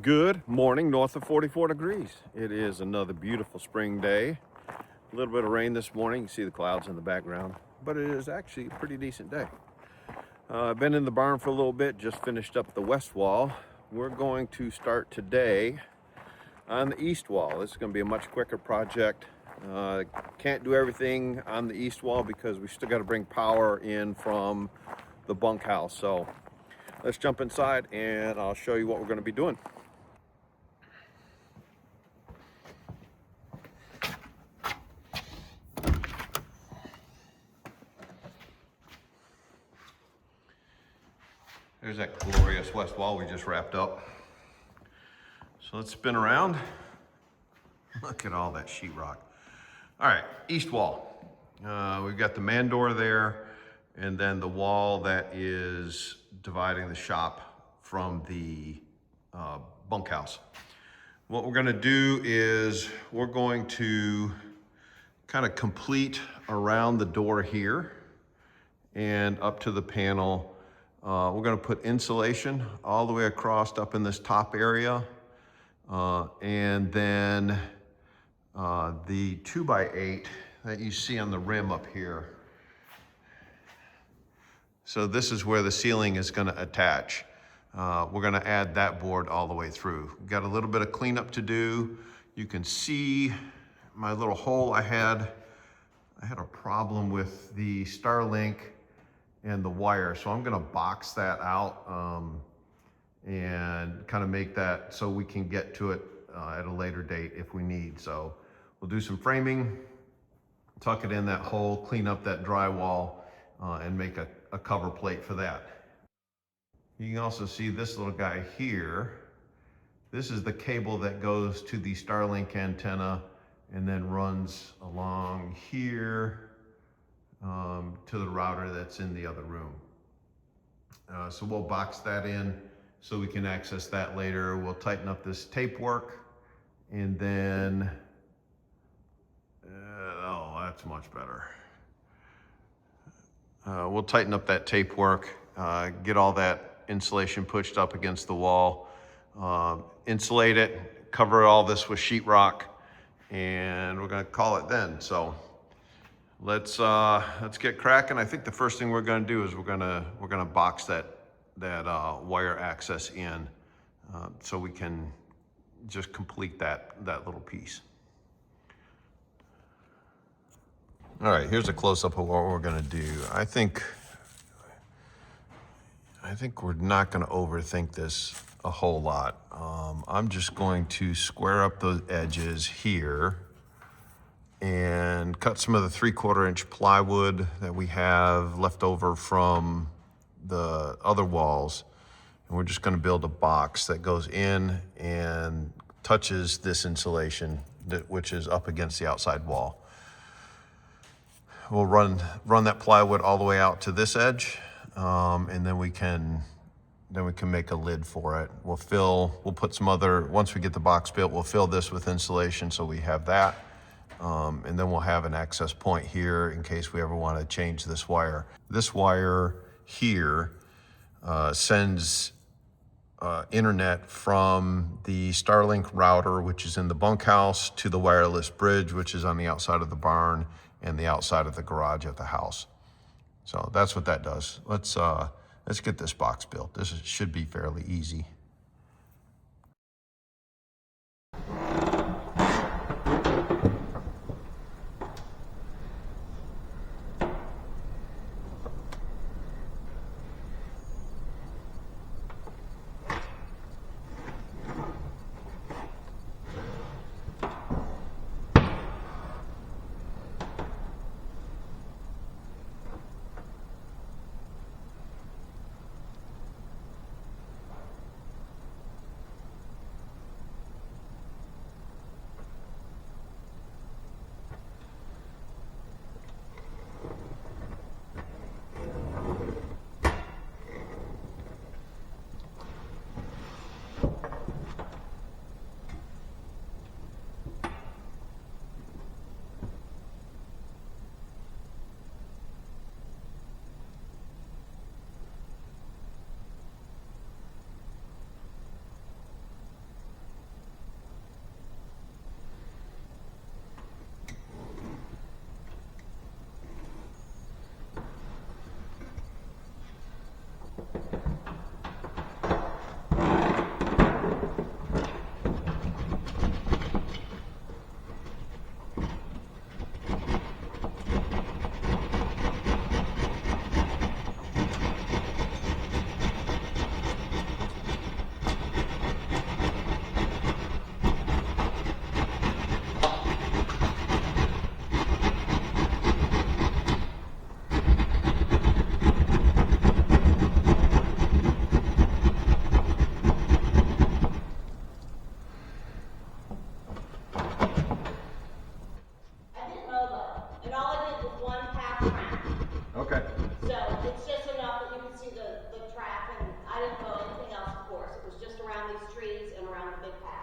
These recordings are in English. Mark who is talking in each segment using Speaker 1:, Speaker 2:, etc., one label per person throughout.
Speaker 1: Good morning, north of 44 degrees. It is another beautiful spring day. A little bit of rain this morning. You see the clouds in the background, but it is actually a pretty decent day. I've been in the barn for a little bit, just finished up the west wall. We're going to start today on the east wall. This is going to be a much quicker project. Can't do everything on the east wall because we still got to bring power in from the bunkhouse. So let's jump inside and I'll show you what we're going to be doing. There's that glorious west wall we just wrapped up. So let's spin around. Look at all that sheetrock. All right, east wall. We've got the man door there, and then the wall that is dividing the shop from the bunkhouse. What we're gonna do is we're going to kind of complete around the door here and up to the panel. We're going to put insulation all the way across up in this top area. And then the 2x8 that you see on the rim up here. So this is where the ceiling is going to attach. We're going to add that board all the way through. We've got a little bit of cleanup to do. You can see my little hole I had a problem with the Starlink and the wire. So I'm gonna box that out and kind of make that so we can get to it at a later date if we need. So we'll do some framing, tuck it in that hole, clean up that drywall, and make a cover plate for that. You can also see this little guy here. This is the cable that goes to the Starlink antenna and then runs along here to the router that's in the other room. So we'll box that in so we can access that later. We'll tighten up this tape work, and then, oh, that's much better. We'll tighten up that tape work, get all that insulation pushed up against the wall, insulate it, cover all this with sheetrock, and we're gonna call it then. So let's get cracking. I think the first thing we're going to do is we're going to box that wire access in so we can just complete that little piece. All right, here's a close-up of what we're going to do. I think we're not going to overthink this a whole lot. I'm just going to square up those edges here and cut some of the 3/4 inch plywood that we have left over from the other walls. And we're just gonna build a box that goes in and touches this insulation, which is up against the outside wall. We'll run that plywood all the way out to this edge, and then we can make a lid for it. We'll put some other, once we get the box built, we'll fill this with insulation so we have that. And then we'll have an access point here in case we ever want to change this wire. This wire here sends internet from the Starlink router, which is in the bunkhouse, to the wireless bridge, which is on the outside of the barn and the outside of the garage at the house. So that's what that does. Let's get this box built. This should be fairly easy. Okay.
Speaker 2: So it's just enough that you can see the track, and I didn't know anything else, of course. It was just around these trees and around the big path.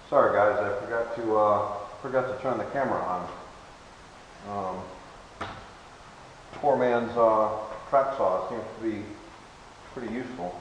Speaker 1: Sorry guys, I forgot to turn the camera on. Poor man's track saw seems to be pretty useful.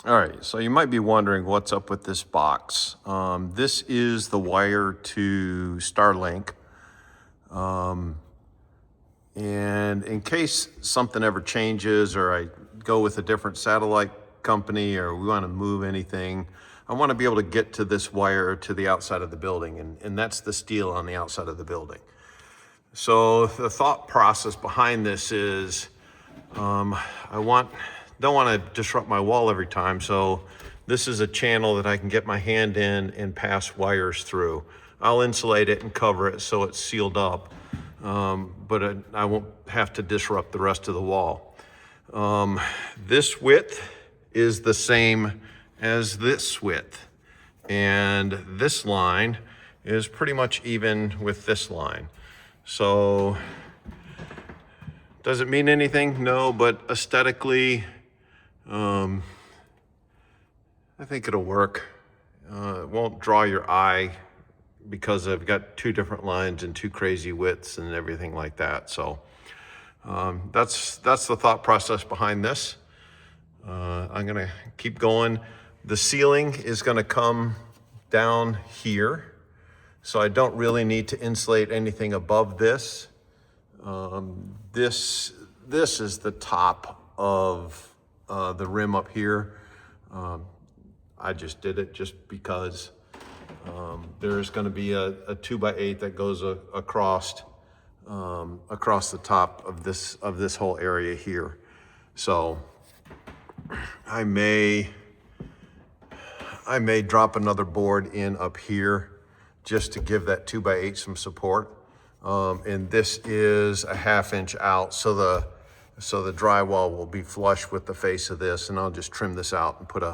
Speaker 1: All right, so you might be wondering what's up with this box. This is the wire to Starlink. And in case something ever changes or I go with a different satellite company or we want to move anything, I want to be able to get to this wire to the outside of the building, and that's the steel on the outside of the building. So the thought process behind this is don't want to disrupt my wall every time, so this is a channel that I can get my hand in and pass wires through. I'll insulate it and cover it so it's sealed up, but I won't have to disrupt the rest of the wall. This width is the same as this width, and this line is pretty much even with this line. So does it mean anything? No, but aesthetically, I think it'll work. It won't draw your eye because I've got two different lines and two crazy widths and everything like that. So that's the thought process behind this. I'm gonna keep going. The ceiling is gonna come down here, so I don't really need to insulate anything above this. This is the top of the rim up here. I just did it just because there's going to be a 2x8 that goes across the top of this whole area here. So I may drop another board in up here just to give that 2x8 some support. And this is a 1/2 inch out, so the drywall will be flush with the face of this, and I'll just trim this out and put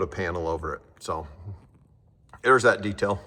Speaker 1: a panel over it. So there's that detail.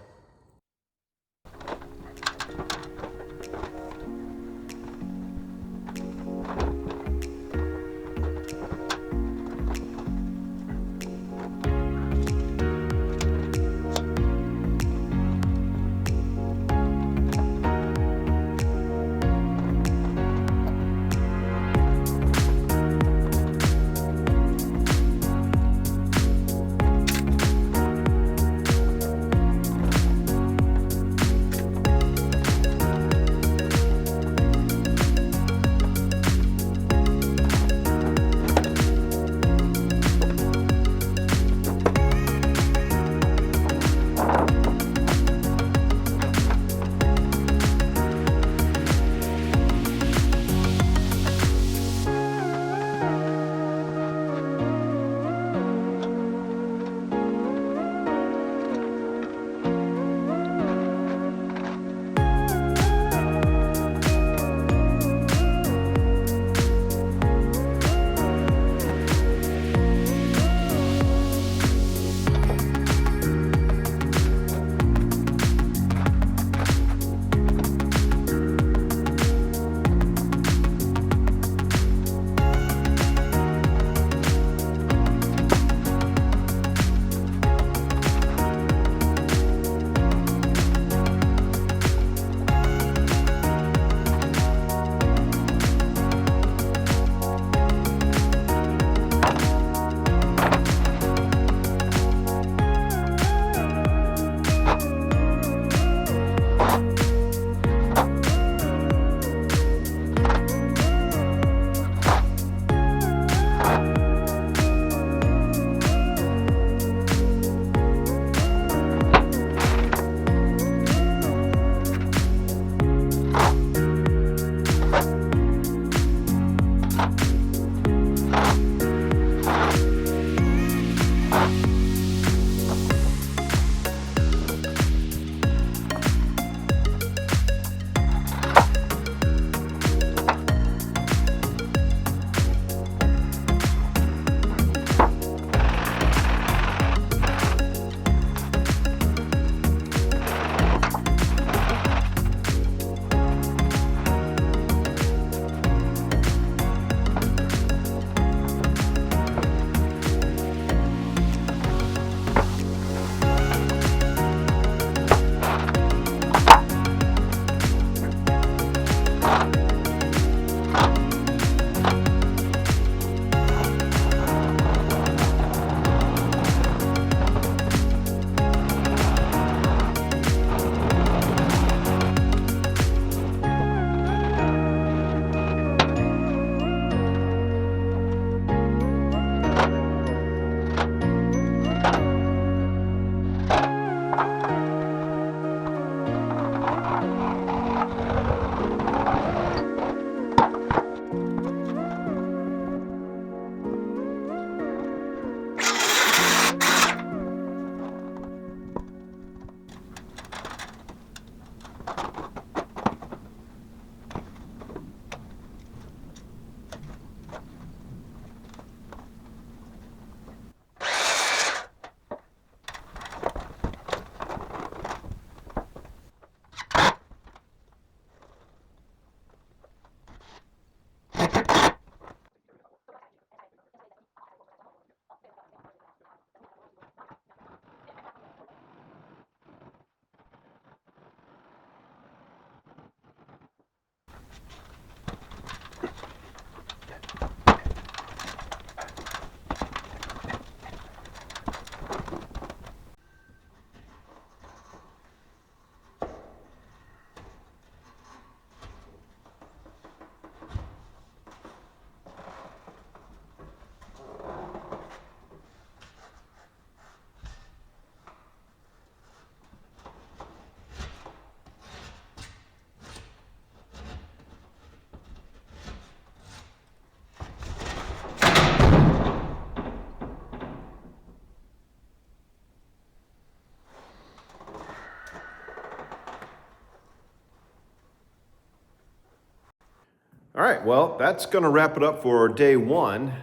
Speaker 1: right, well, that's gonna wrap it up for day one.